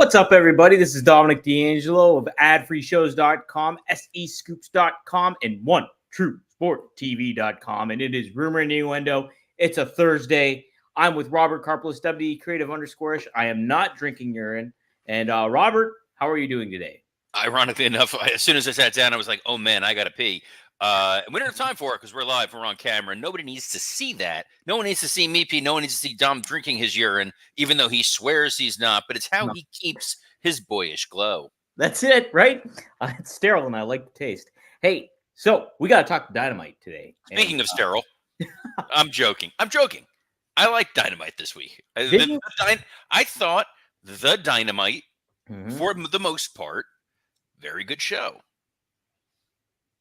What's up, everybody? This is Dominic D'Angelo of adfreeshows.com, SEScoops.com, and OneTrueSportTV.com. And it is Rumor and Innuendo. It's a Thursday. I'm with Robert Karpelis, WD Creative _ish. I am not drinking urine. And Robert, how are you doing today? Ironically enough, as soon as I sat down, I was like, oh man, I got to pee. And we don't have time for it because we're live, we're on camera. Nobody needs to see that. No one needs to see me pee. No one needs to see Dom drinking his urine, even though he swears he's not. But it's how he keeps his boyish glow. That's it, right? It's sterile and I like the taste. Hey, so we got to talk Dynamite today. Speaking of sterile, I'm joking. I like Dynamite this week. I thought the Dynamite, for the most part, very good show.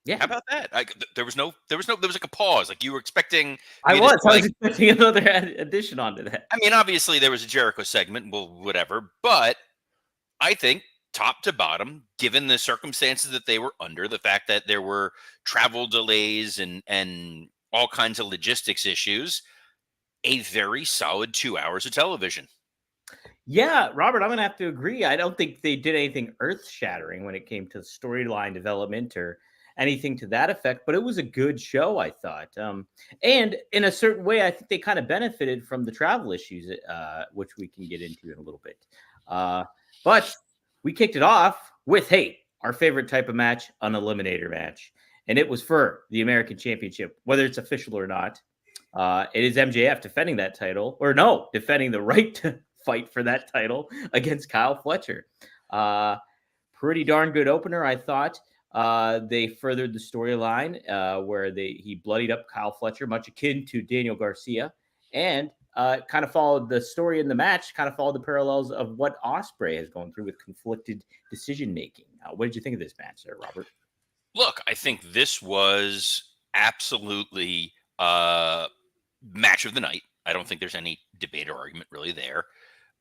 Yeah. How about that? There was like a pause. Like you were expecting. I was expecting another addition onto that. I mean, obviously there was a Jericho segment, well, whatever. But I think top to bottom, given the circumstances that they were under, the fact that there were travel delays and all kinds of logistics issues, a very solid 2 hours of television. Yeah, Robert, I'm going to have to agree. I don't think they did anything earth-shattering when it came to storyline development or anything to that effect, but it was a good show, I thought. And in a certain way, I think they kind of benefited from the travel issues, which we can get into in a little bit. But we kicked it off with, hey, our favorite type of match, an eliminator match. And it was for the American Championship, whether it's official or not. It is MJF defending that title, or no, defending the right to fight for that title against Kyle Fletcher. Pretty darn good opener, I thought. They furthered the storyline where he bloodied up Kyle Fletcher, much akin to Daniel Garcia, and kind of followed the story in the match, kind of followed the parallels of what Ospreay has gone through with conflicted decision-making. What did you think of this match there, Robert? Look, I think this was absolutely match of the night. I don't think there's any debate or argument really there.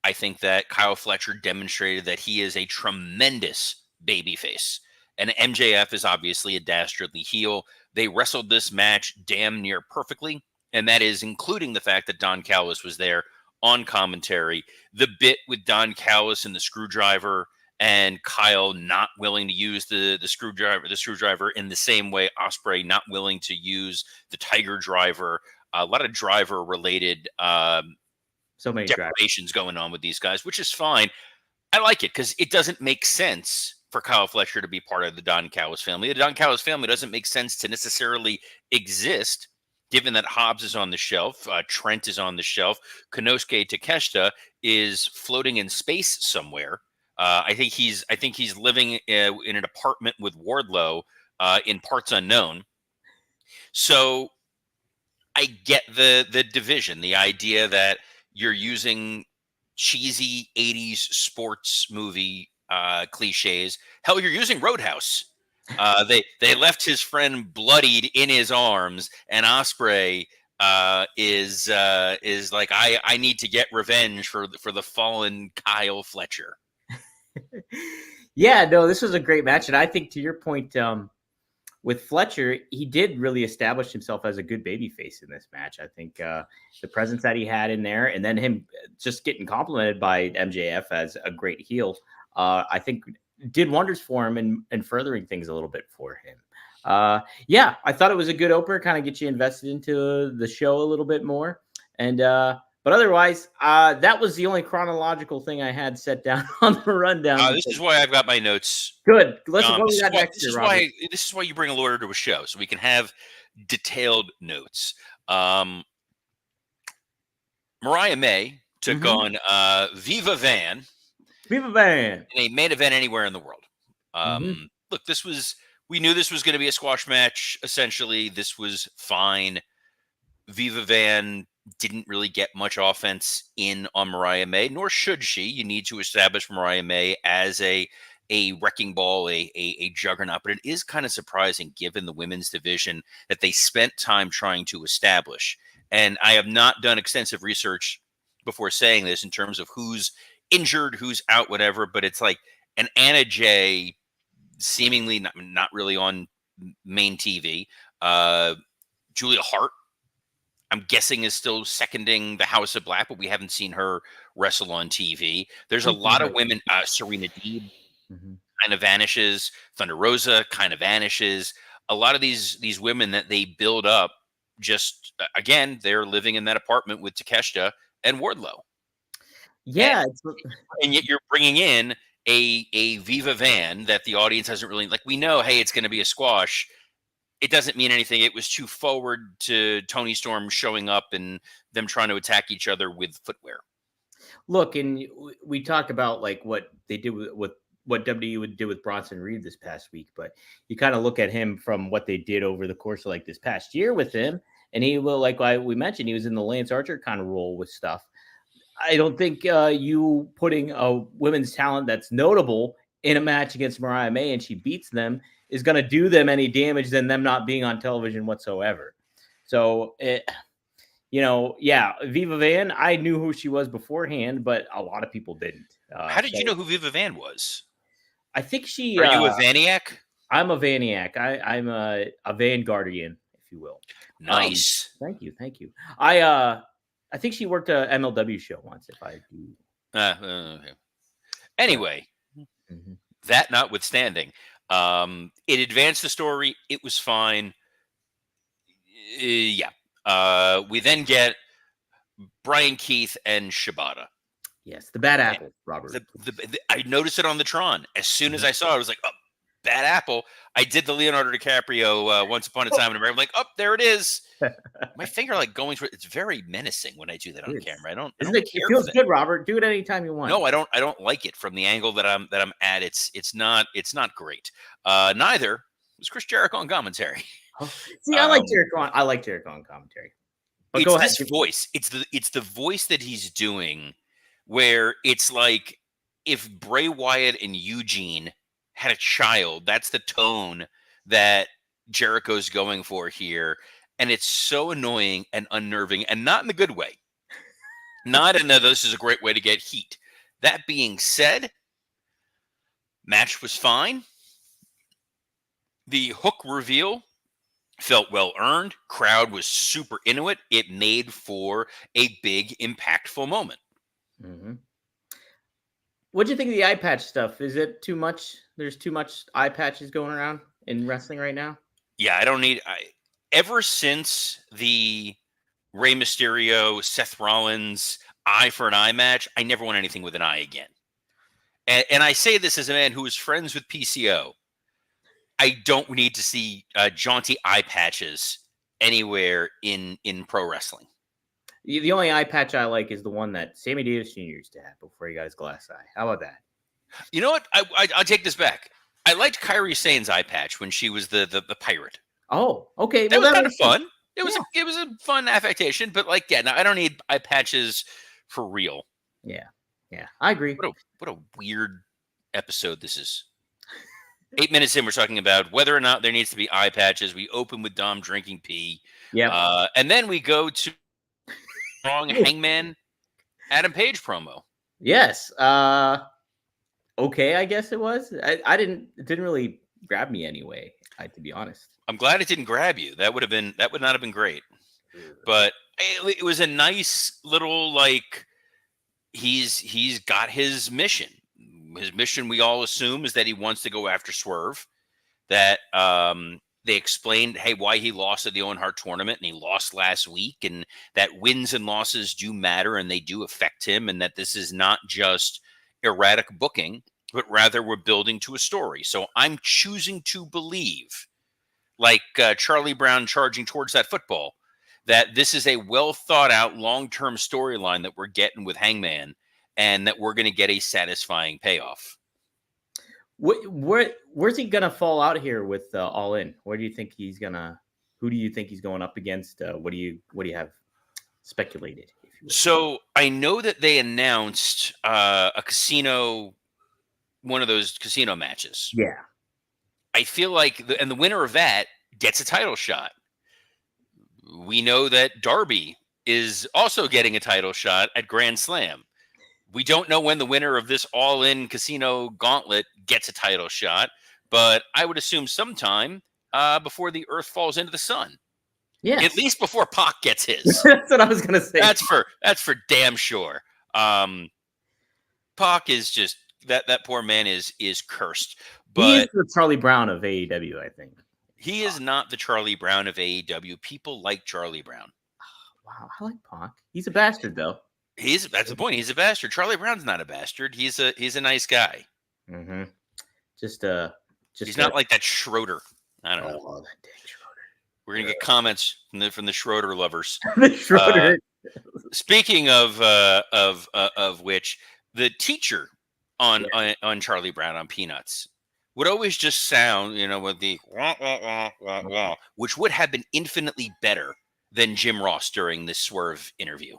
I think that Kyle Fletcher demonstrated that he is a tremendous babyface. And MJF is obviously a dastardly heel. They wrestled this match damn near perfectly. And that is including the fact that Don Callis was there on commentary. The bit with Don Callis and the screwdriver and Kyle not willing to use the screwdriver in the same way Ospreay not willing to use the Tiger driver. A lot of driver related so many deprivations going on with these guys, which is fine. I like it because it doesn't make sense for Kyle Fletcher to be part of the Don Callis family. The Don Callis family doesn't make sense to necessarily exist, given that Hobbs is on the shelf, Trent is on the shelf, Konosuke Takeshita is floating in space somewhere. I think he's living in an apartment with Wardlow in parts unknown. So I get the division, the idea that you're using cheesy 80s sports movie cliches. Hell, you're using Roadhouse. They left his friend bloodied in his arms, and Ospreay is like, I need to get revenge for the fallen Kyle Fletcher. Yeah, no, this was a great match, and I think to your point, with Fletcher, he did really establish himself as a good babyface in this match. I think the presence that he had in there, and then him just getting complimented by MJF as a great heel, I think did wonders for him and furthering things a little bit for him. Yeah, I thought it was a good opener, kind of get you invested into the show a little bit more. And but otherwise, that was the only chronological thing I had set down on the rundown. This is why I've got my notes. Good. Let's go to that next year, Robert. This is why you bring a lawyer to a show, so we can have detailed notes. Mariah May took on Viva Van. Viva Van. In a main event anywhere in the world. Look, we knew this was going to be a squash match. Essentially, this was fine. Viva Van didn't really get much offense in on Mariah May, nor should she. You need to establish Mariah May as a wrecking ball, a juggernaut. But it is kind of surprising, given the women's division, that they spent time trying to establish. And I have not done extensive research before saying this in terms of who's injured, who's out, whatever. But it's like an Anna Jay, seemingly not really on main TV. Julia Hart I'm guessing is still seconding the House of Black, but we haven't seen her wrestle on TV. There's a lot of women. Serena Deeb Mm-hmm. kind of vanishes. Thunder Rosa kind of vanishes. A lot of these women that they build up, just again, they're living in that apartment with Takeshita and Wardlow. Yeah, And yet you're bringing in a Viva Van that the audience hasn't really like. We know, hey, it's going to be a squash. It doesn't mean anything. It was too forward to Tony Storm showing up and them trying to attack each other with footwear. look, and we talk about like what they did with what WWE did with Bronson Reed this past week, but you kind of look at him from what they did over the course of like this past year with him, and he will, like we mentioned, he was in the Lance Archer kind of role with stuff. I don't think you putting a women's talent that's notable in a match against Mariah May and she beats them is going to do them any damage than them not being on television whatsoever. So, yeah, Viva Van, I knew who she was beforehand, but a lot of people didn't. How did you know who Viva Van was? I think she. Are you a Vaniac? I'm a Vaniac. I'm a Vanguardian, if you will. Nice. Thank you. I think she worked a MLW show once. If I do. Okay. Anyway, Mm-hmm. that notwithstanding, it advanced the story. It was fine. Yeah. We then get Brian Keith and Shibata. Yes, the bad apple, Robert. I noticed it on the Tron. As soon as I saw it, I was like, oh, bad apple. I did the Leonardo DiCaprio Once Upon a Time in America. I'm like, oh, there it is. My finger like going through it. It's very menacing when I do that on camera. I don't it feels good, Robert. Do it anytime you want. No, I don't like it from the angle that I'm at. It's not great. Neither was Chris Jericho on commentary. See, I like Jericho on commentary. But it's go ahead. This voice. It's the voice that he's doing, where it's like if Bray Wyatt and Eugene had a child. That's the tone that Jericho's going for here, and it's so annoying and unnerving, and not in the good way. Not in the this is a great way to get heat. That being said, match was fine. The hook reveal felt well earned. Crowd was super into it. It made for a big, impactful moment. Mm-hmm. What do you think of the eye patch stuff? Is it too much? There's too much eye patches going around in wrestling right now? Yeah, I don't need. Ever since the Rey Mysterio, Seth Rollins eye for an eye match, I never want anything with an eye again. And I say this as a man who is friends with PCO. I don't need to see jaunty eye patches anywhere in pro wrestling. The only eye patch I like is the one that Sammy Davis Jr. used to have before he got his glass eye. How about that? You know what? I'll take this back. I liked Kairi Sane's eye patch when she was the pirate. Oh, okay. That was kind of fun. It was a fun affectation, but like, yeah, no, I don't need eye patches for real. Yeah, I agree. What a weird episode this is. 8 minutes in, we're talking about whether or not there needs to be eye patches. We open with Dom drinking pee. Yeah. And then we go to strong Hangman Adam Page promo. Yes. Okay, I guess it was. It didn't really grab me anyway, to be honest. I'm glad it didn't grab you. That would not have been great. But it was a nice little, like, he's got his mission. His mission, we all assume, is that he wants to go after Swerve. That they explained, hey, why he lost at the Owen Hart tournament, and he lost last week, and that wins and losses do matter, and they do affect him, and that this is not just erratic booking, but rather we're building to a story. So I'm choosing to believe, like Charlie Brown charging towards that football, that this is a well thought out long-term storyline that we're getting with Hangman, and that we're going to get a satisfying payoff. Where's he gonna fall out here with All In? Where do you think he's gonna? Who do you think he's going up against? What do you have speculated? So I know that they announced a casino, one of those casino matches. Yeah, I feel like the winner of that gets a title shot. We know that Darby is also getting a title shot at Grand Slam. We don't know when the winner of this all-in casino gauntlet gets a title shot, but I would assume sometime before the Earth falls into the sun. Yes. At least before Pac gets his. That's what I was gonna say. That's for damn sure. Pac is just that poor man is cursed. He is But the Charlie Brown of AEW, I think. he is not the Charlie Brown of AEW. People like Charlie Brown. Wow, I like Pac. He's a bastard, though. That's the point. He's a bastard. Charlie Brown's not a bastard. He's a nice guy. Mm-hmm. He's not like that Schroeder. I don't know. Oh, that dang Schroeder. We're gonna get comments from the Schroeder lovers. The Schroeder. Speaking of which, the teacher on Charlie Brown on Peanuts would always just sound, with the wah, wah, wah, wah, wah, which would have been infinitely better than Jim Ross during this Swerve interview.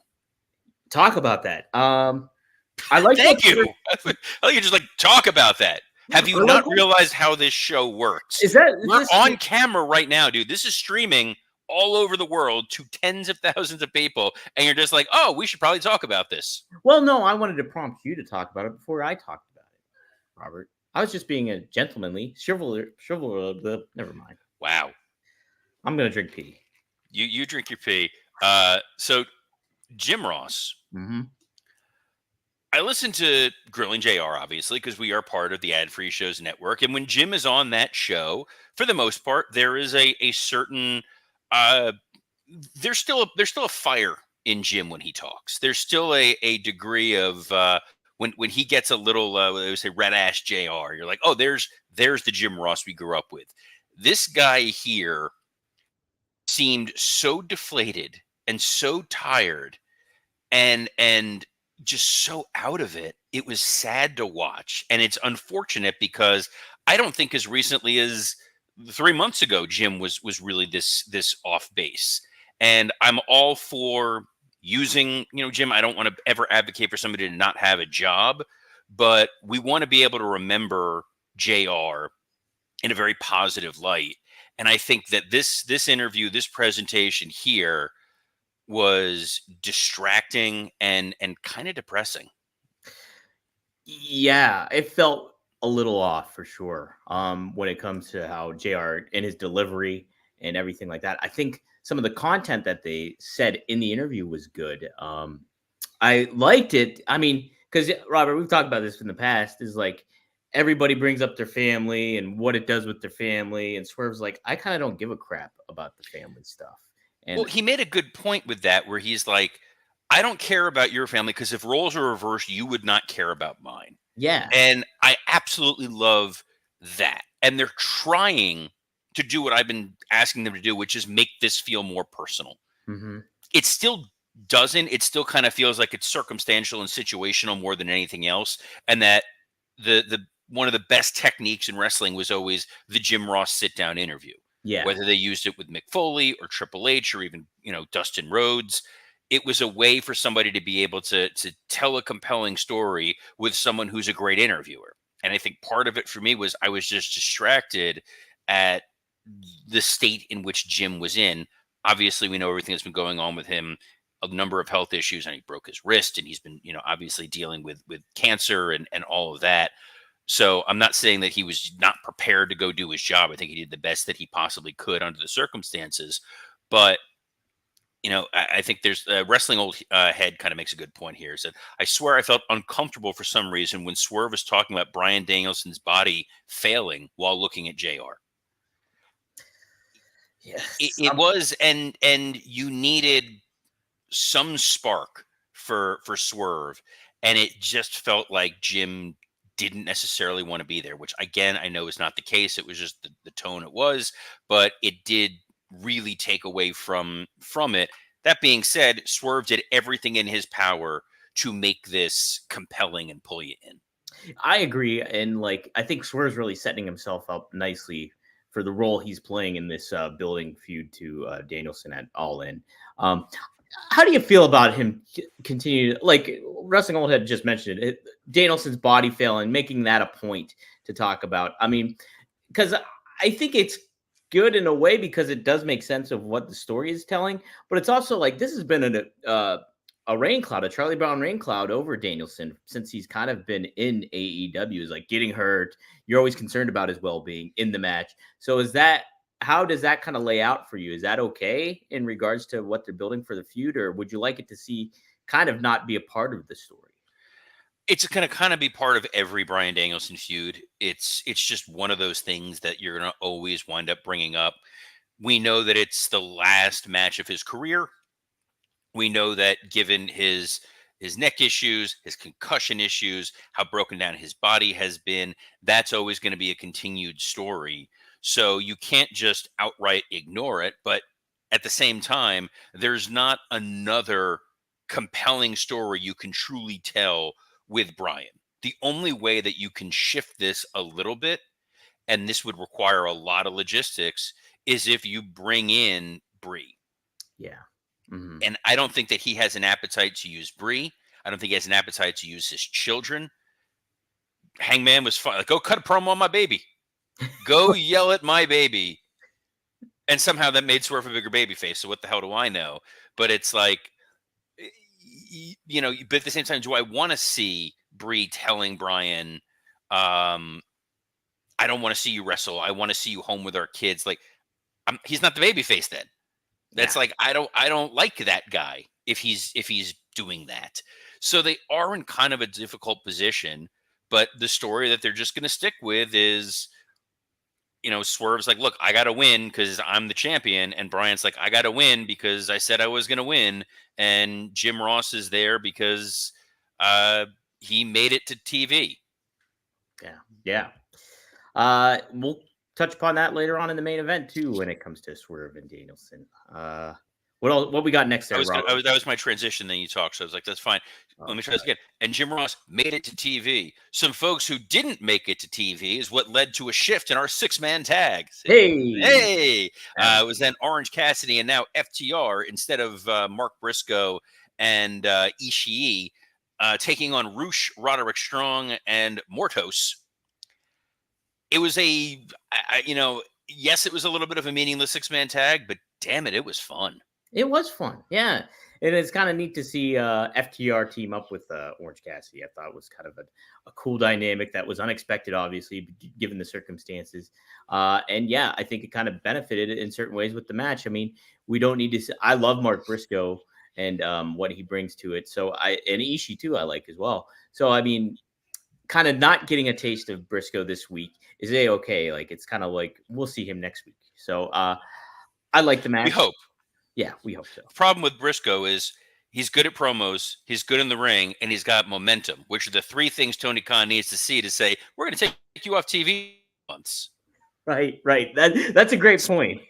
Talk about that. I like. Thank you. I think you just talk about that. Have you not realized how this show works? We're on camera right now, dude. This is streaming all over the world to tens of thousands of people, and you're just like, oh, we should probably talk about this. Well, no, I wanted to prompt you to talk about it before I talked about it, Robert. I was just being a gentlemanly, chivalrous. Never mind. Wow. I'm gonna drink pee. You drink your pee. So Jim Ross. Mm-hmm. I listen to Grilling JR, obviously, because we are part of the Ad Free Shows network. And when Jim is on that show, for the most part, there is a certain there's still a fire in Jim when he talks. There's still a degree of when he gets a little I would say red ass JR. You're like, oh, there's the Jim Ross we grew up with. This guy here seemed so deflated and so tired and just so out of it. It was sad to watch, and it's unfortunate because I don't think as recently as 3 months ago Jim was really this off base. And I'm all for using, Jim, I don't want to ever advocate for somebody to not have a job, but we want to be able to remember JR in a very positive light. And I think that this interview, this presentation here was distracting and kind of depressing. Yeah, it felt a little off for sure. When it comes to how JR and his delivery and everything like that. I think some of the content that they said in the interview was good. I liked it. I mean, because Robert, we've talked about this in the past, is like everybody brings up their family and what it does with their family. And Swerve's like, I kind of don't give a crap about the family stuff. And well, he made a good point with that, where he's like, I don't care about your family because if roles are reversed, you would not care about mine. Yeah. And I absolutely love that. And they're trying to do what I've been asking them to do, which is make this feel more personal. Mm-hmm. It still doesn't. It still kind of feels like it's circumstantial and situational more than anything else. And that the one of the best techniques in wrestling was always the Jim Ross sit-down interview. Yeah. Whether they used it with Mick Foley or Triple H or even, Dustin Rhodes, it was a way for somebody to be able to tell a compelling story with someone who's a great interviewer. And I think part of it for me was I was just distracted at the state in which Jim was in. Obviously, we know everything that's been going on with him, a number of health issues, and he broke his wrist, and he's been, obviously dealing with cancer and all of that. So I'm not saying that he was not prepared to go do his job. I think he did the best that he possibly could under the circumstances. But, I think there's Wrestling Old Head kind of makes a good point here. He said, I swear I felt uncomfortable for some reason when Swerve was talking about Bryan Danielson's body failing while looking at JR. Yes. It was, and you needed some spark for Swerve. And it just felt like Jim didn't necessarily want to be there, which again, I know is not the case. It was just the tone it was, but it did really take away from it. That being said, Swerve did everything in his power to make this compelling and pull you in. I agree. And I think Swerve's really setting himself up nicely for the role he's playing in this building feud to Danielson at All In. How do you feel about him continue, Wrestling Old Head just mentioned it, Danielson's body failing, making that a point to talk about? I mean, because I think it's good in a way because it does make sense of what the story is telling, but it's also this has been a rain cloud, a Charlie Brown rain cloud over Danielson since he's kind of been in AEW, is getting hurt. You're always concerned about his well-being in the match. So is that how does that kind of lay out for you? Is that okay in regards to what they're building for the feud, or would you like it to see kind of not be a part of the story? It's going to kind of be part of every Bryan Danielson feud. It's just one of those things that you're going to always wind up bringing up. We know that it's the last match of his career. We know that given his neck issues, his concussion issues, how broken down his body has been, that's always going to be a continued story. So you can't just outright ignore it, but at the same time, there's not another compelling story you can truly tell with Bryan. The only way that you can shift this a little bit, and this would require a lot of logistics, is if you bring in Brie. Yeah. Mm-hmm. And I don't think that he has an appetite to use Brie. I don't think he has an appetite to use his children. Hangman was fine. Like, go cut a promo on my baby. Go yell at my baby. And somehow that made Swerve a bigger baby face. So what the hell do I know? But it's like, you know, but at the same time, do I want to see Brie telling Bryan, I don't want to see you wrestle. I want to see you home with our kids. Like, he's not the baby face then. That's like, I don't like that guy if he's doing that. So they are in kind of a difficult position, but the story that they're just going to stick with is, you know, Swerve's like, look, I got to win because I'm the champion. And Bryan's like, I got to win because I said I was going to win. And Jim Ross is there because he made it to TV. Yeah. We'll touch upon that later on in the main event too when it comes to Swerve and Danielson. What we got next there, Robert? That was my transition. Then you talked, so I was like, "That's fine." Let me try this again. And Jim Ross made it to TV. Some folks who didn't make it to TV is what led to a shift in our 6-man tag. Hey! It was then Orange Cassidy and now FTR instead of Mark Briscoe and Ishii taking on Roosh, Roderick Strong, and Mortos. It was yes, it was a little bit of a meaningless 6-man tag, but damn it was fun. It was fun, yeah. And it's kind of neat to see FTR team up with Orange Cassidy. I thought it was kind of a cool dynamic that was unexpected, obviously, given the circumstances. And yeah, I think it kind of benefited in certain ways with the match. I mean, we don't need to. I love Mark Briscoe and what he brings to it. So and Ishii too, I like as well. So I mean, kind of not getting a taste of Briscoe this week is okay. Like it's kind of like we'll see him next week. So I like the match. We hope. Yeah, we hope so. The problem with Briscoe is he's good at promos, he's good in the ring, and he's got momentum, which are the three things Tony Khan needs to see to say, we're going to take you off TV once. Right. That's a great point.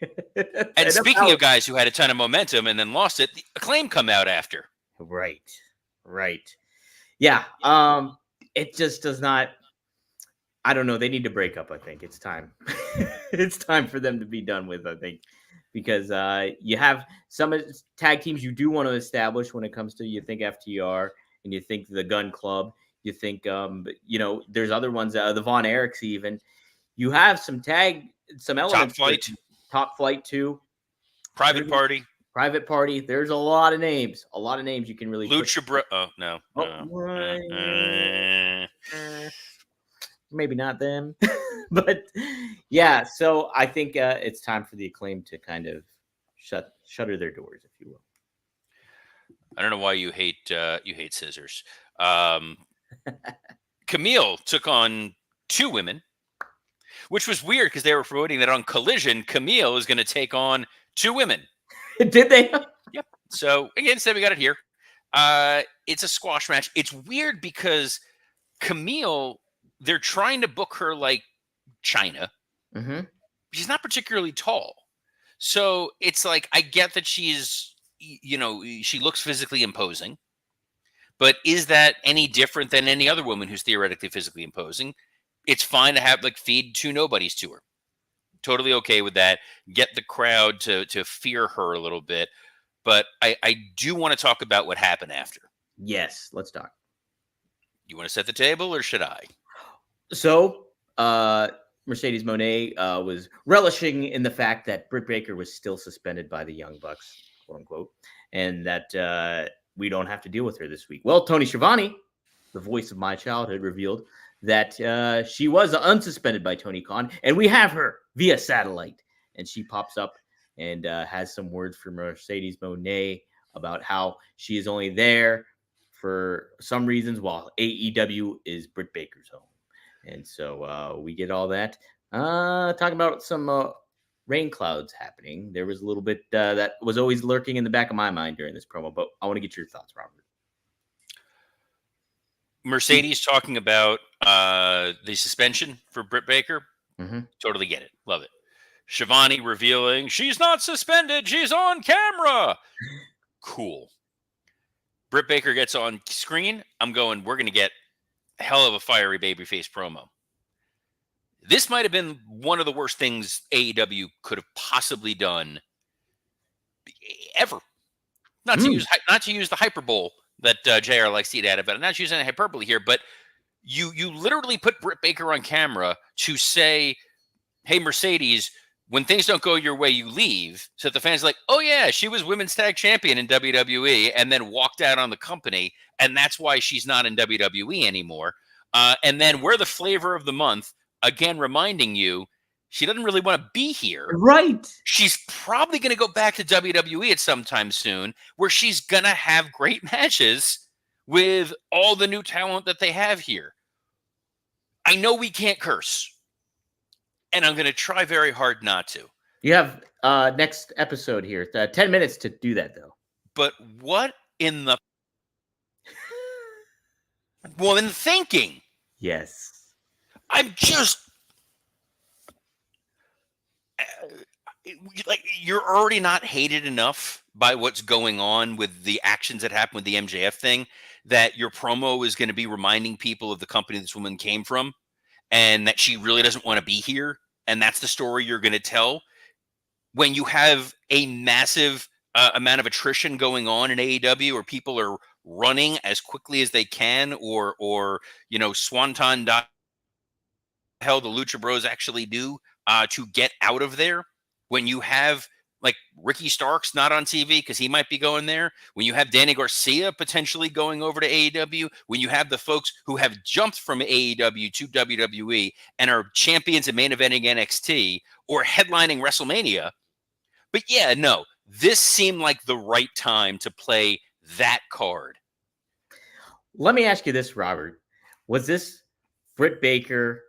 And speaking of guys who had a ton of momentum and then lost it, the Acclaim come out after. Right. Yeah. It just does not. I don't know. They need to break up. I think it's time. It's time for them to be done with. I think. Because you have some tag teams you do want to establish when it comes to, you think FTR and you think the Gun Club, you think, there's other ones, the Von Erichs even. You have some elements. Top Flight too. Private Party. There's a lot of names you can really. Lucha Bro. Oh, no. Maybe not them. But yeah, so I think it's time for the Acclaim to kind of shutter their doors, if you will. I don't know why you hate scissors. Camille took on 2 women, which was weird because they were promoting that on Collision, Camille is going to take on 2 women. Did they? Yep. So again, instead we got it here. It's a squash match. It's weird because Camille, they're trying to book her like China. Mm-hmm. She's not particularly tall. So it's like, I get that she's, she looks physically imposing, but is that any different than any other woman who's theoretically physically imposing? It's fine to have feed 2 nobodies to her. Totally okay with that. Get the crowd to fear her a little bit. But I do want to talk about what happened after. Yes, let's talk. You want to set the table or should I? So, Mercedes Moné was relishing in the fact that Britt Baker was still suspended by the Young Bucks, quote unquote, and that we don't have to deal with her this week. Well, Tony Schiavone, the voice of my childhood, revealed that she was unsuspended by Tony Khan, and we have her via satellite. and she pops up and has some words for Mercedes Moné about how she is only there for some reasons while AEW is Britt Baker's home. And so we get all that. Talking about some rain clouds happening. There was a little bit that was always lurking in the back of my mind during this promo, but I want to get your thoughts, Robert. Mercedes talking about the suspension for Britt Baker. Mm-hmm. Totally get it. Love it. Shivani revealing she's not suspended. She's on camera. Cool. Britt Baker gets on screen. I'm going, we're going to get a hell of a fiery babyface promo. This might have been one of the worst things AEW could have possibly done ever. Not to use the hyperbole that JR likes to eat out of it. I'm not using hyperbole here, but you literally put Britt Baker on camera to say, hey, Mercedes, when things don't go your way, you leave. So that the fans are like, oh, yeah, she was women's tag champion in WWE and then walked out on the company. And that's why she's not in WWE anymore. And then we're the flavor of the month. Again, reminding you, she doesn't really want to be here. Right. She's probably going to go back to WWE at some time soon, where she's going to have great matches with all the new talent that they have here. I know we can't curse, and I'm going to try very hard not to. You have next episode here. 10 minutes to do that, though. But what in the woman thinking? Yes. I'm just like, you're already not hated enough by what's going on with the actions that happened with the MJF thing, that your promo is going to be reminding people of the company this woman came from and that she really doesn't want to be here. And that's the story you're going to tell when you have a massive amount of attrition going on in AEW, or people are running as quickly as they can, or swanton dive. Hell, the Lucha Bros actually do to get out of there. When you have like Ricky Starks not on TV because he might be going there, when you have Danny Garcia potentially going over to AEW, when you have the folks who have jumped from AEW to WWE and are champions and main eventing NXT or headlining WrestleMania. But yeah, no, this seemed like the right time to play that card. Let me ask you this, Robert. Was this Britt Baker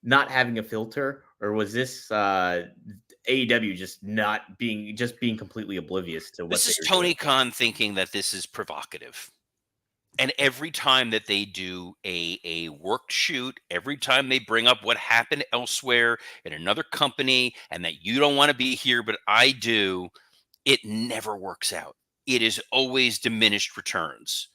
not having a filter, or was this AEW just being completely oblivious to what this is Tony Khan thinking that this is provocative? And every time that they do a worked shoot, every time they bring up what happened elsewhere in another company and that you don't want to be here, but I do, it never works out. It is always diminished returns.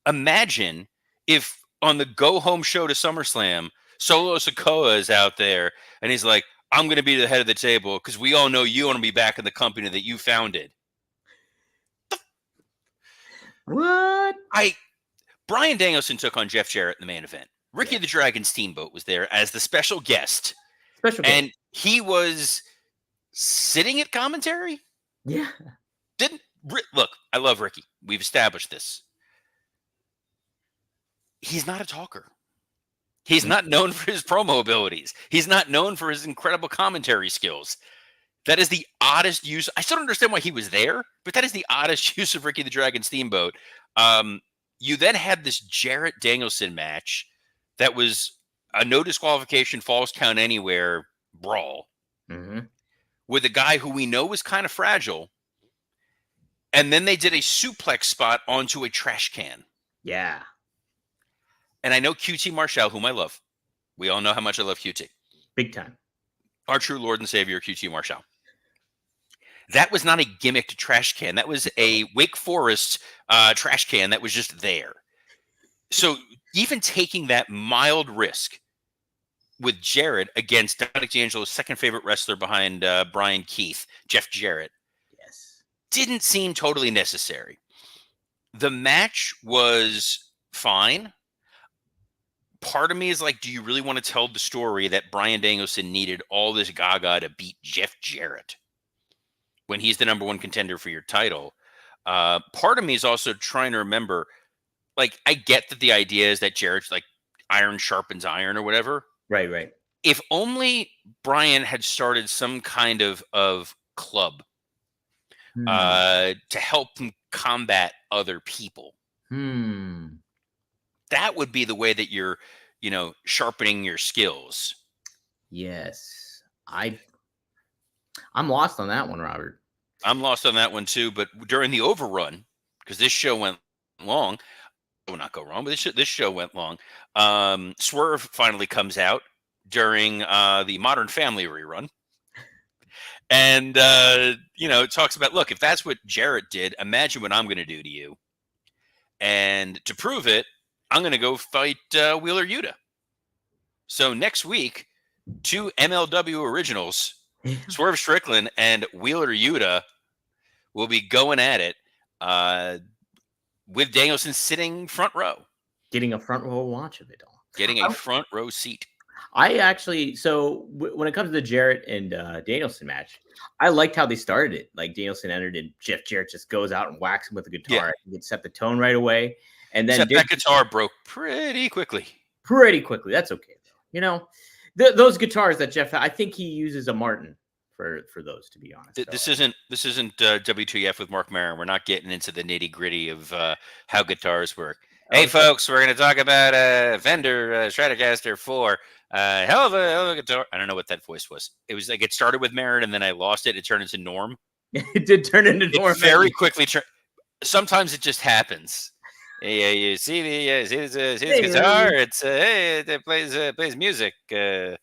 Imagine if on the go home show to SummerSlam, Solo Sikoa is out there and he's like, I'm going to be the head of the table because we all know you want to be back in the company that you founded. What? Bryan Danielson took on Jeff Jarrett in the main event. Ricky the Dragon Steamboat was there as the special guest. And he was sitting at commentary? Yeah. Look, I love Ricky. We've established this. He's not a talker. He's not known for his promo abilities. He's not known for his incredible commentary skills. That is the oddest use. I still don't understand why he was there, but that is the oddest use of Ricky the Dragon Steamboat. You then had this Jarrett Danielson match that was a no disqualification, falls count anywhere brawl with a guy who we know was kind of fragile. And then they did a suplex spot onto a trash can. Yeah. And I know QT Marshall, whom I love. We all know how much I love QT. Big time. Our true Lord and Savior, QT Marshall. That was not a gimmicked trash can. That was a Wake Forest trash can that was just there. So even taking that mild risk with Jarrett against Dominic D'Angelo's second favorite wrestler behind Brian Keith, Jeff Jarrett, didn't seem totally necessary. The match was fine. Part of me is like, do you really want to tell the story that Bryan Danielson needed all this gaga to beat Jeff Jarrett when he's the number one contender for your title? Part of me is also trying to remember, like, I get that the idea is that Jarrett's like iron sharpens iron or whatever. Right. If only Brian had started some kind of club Hmm. to help him combat other people. That would be the way that you're, sharpening your skills. Yes. I'm lost on that one, Robert. I'm lost on that one too. But during the overrun, because this show went long, I will not go wrong, but this show went long. Swerve finally comes out during the Modern Family rerun. And, it talks about, look, if that's what Jarrett did, imagine what I'm going to do to you. And to prove it, I'm going to go fight Wheeler Yuta. So next week, 2 MLW originals, Swerve Strickland and Wheeler Yuta, will be going at it with Danielson sitting front row. Getting a front row watch of it all. Getting a front row seat. I actually, when it comes to the Jarrett and Danielson match, I liked how they started it. Like Danielson entered and Jeff Jarrett just goes out and whacks him with a guitar. Yeah. It set the tone right away. And then that guitar broke pretty quickly. That's okay, though. Those guitars that Jeff, I think he uses a Martin for those, to be honest. This isn't WTF with Mark Maron. We're not getting into the nitty gritty of how guitars work. Hey, folks, we're going to talk about Fender Stratocaster 4. Hell of a guitar. I don't know what that voice was. It was like it started with Marin and then I lost it. It turned into Norm. It did turn into Norm. It very quickly. Sometimes it just happens. You see the guitar. It's it plays music. That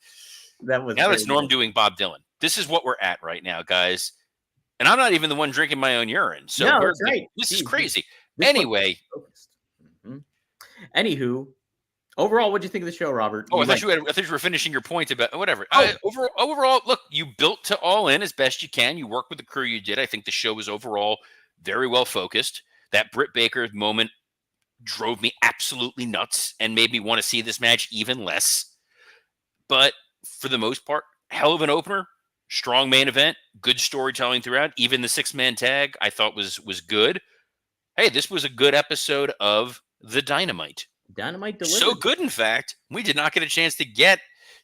was now it's Norm doing Bob Dylan. This is what we're at right now, guys. And I'm not even the one drinking my own urine. So that's right. This is crazy. Anyway. Anywho, overall, what do you think of the show, Robert? I thought you were finishing your point about whatever. Overall, look, you built to All In as best you can. You worked with the crew you did. I think the show was overall very well focused. That Britt Baker moment drove me absolutely nuts and made me want to see this match even less. But for the most part, hell of an opener, strong main event, good storytelling throughout. Even the 6-man tag I thought was good. Hey, this was a good episode of the Dynamite. Dynamite delivered. So good, in fact, we did not get a chance to get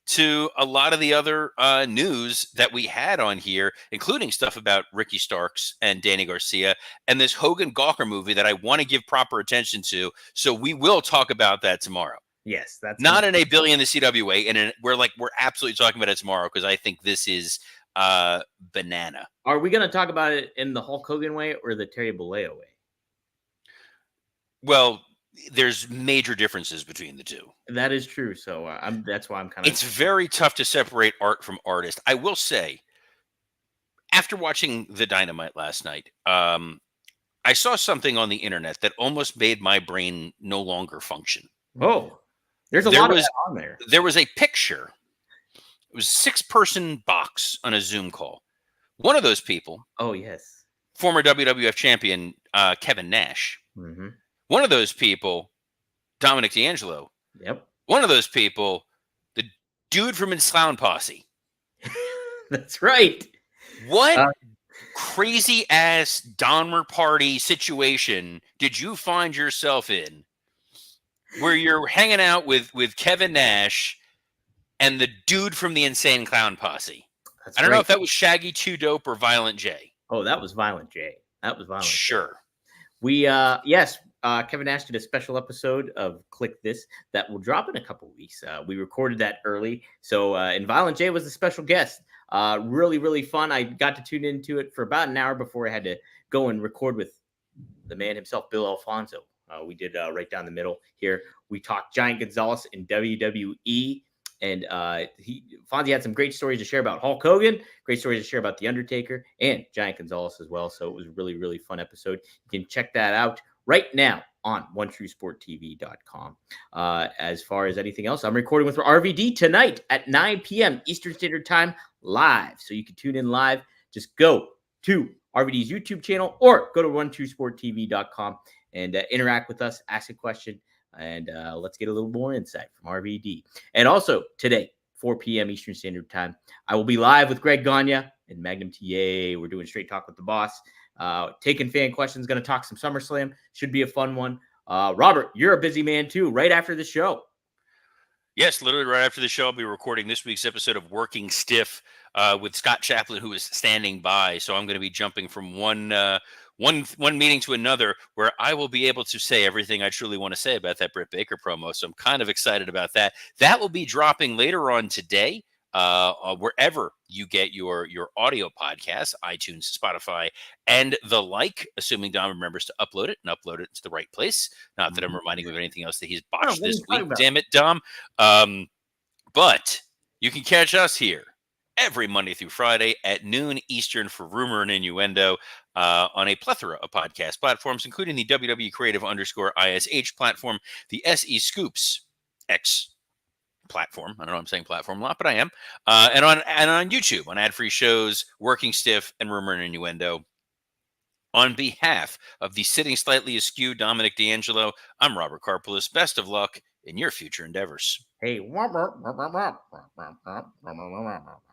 to a lot of the other news that we had on here, including stuff about Ricky Starks and Danny Garcia and this Hogan Gawker movie that I want to give proper attention to. So we will talk about that tomorrow. Yes, that's not in a Billion the CWA, and we're absolutely talking about it tomorrow because I think this is banana. Are we going to talk about it in the Hulk Hogan way or the Terry Bollea way? Well, there's major differences between the two. That is true. So that's why I'm kind of. It's very tough to separate art from artist. I will say, after watching the Dynamite last night, I saw something on the internet that almost made my brain no longer function. Oh, there's a lot of that on there. There was a picture. It was a 6-person box on a Zoom call. One of those people. Oh, yes. Former WWF champion Kevin Nash. Mm-hmm. One of those people, Dominic D'Angelo. Yep. One of those people, the dude from Clown Posse. That's right. What crazy ass Donner Party situation did you find yourself in where you're hanging out with Kevin Nash and the dude from the Insane Clown Posse? I don't know if that was Shaggy 2 Dope or Violent J. Oh, that was Violent J. Sure. We yes. Kevin Nash did a special episode of Click This that will drop in a couple weeks. We recorded that early. So, and Violent J was the special guest. Really, really fun. I got to tune into it for about an hour before I had to go and record with the man himself, Bill Alfonso. We did right down the middle here. We talked Giant Gonzalez in WWE. And Fonzie had some great stories to share about Hulk Hogan, great stories to share about The Undertaker, and Giant Gonzalez as well. So it was a really, really fun episode. You can check that out right now on OneTrueSportTV.com. As far as anything else, I'm recording with RVD tonight at 9 p.m. Eastern Standard Time live. So you can tune in live. Just go to RVD's YouTube channel or go to OneTrueSportTV.com and interact with us, ask a question, and let's get a little more insight from RVD. And also today, 4 p.m. Eastern Standard Time, I will be live with Greg Gagne and Magnum TA. We're doing Straight Talk with the Boss. Taking fan questions, going to talk some SummerSlam. Should be a fun one. Robert, you're a busy man too, right after the show. Yes, literally right after the show, I'll be recording this week's episode of Working Stiff with Scott Chaplin, who is standing by. So I'm going to be jumping from one meeting to another, where I will be able to say everything I truly want to say about that Britt Baker promo. So I'm kind of excited about that. That will be dropping later on today. Wherever you get your audio podcasts, iTunes, Spotify, and the like, assuming Dom remembers to upload it and upload it to the right place. Not that I'm reminding him of anything else that he's Oh, botched what are this you week. talking about? Damn it, Dom. But you can catch us here every Monday through Friday at noon Eastern for Rumor and Innuendo on a plethora of podcast platforms, including the WWE Creative _ISH platform, the SE Scoops X platform. I don't know, I'm saying platform a lot, but I am. And on YouTube, on ad-free shows, Working Stiff and Rumor and Innuendo. On behalf of the sitting slightly askew Dominic D'Angelo, I'm Robert Karpoulos. Best of luck in your future endeavors. Hey.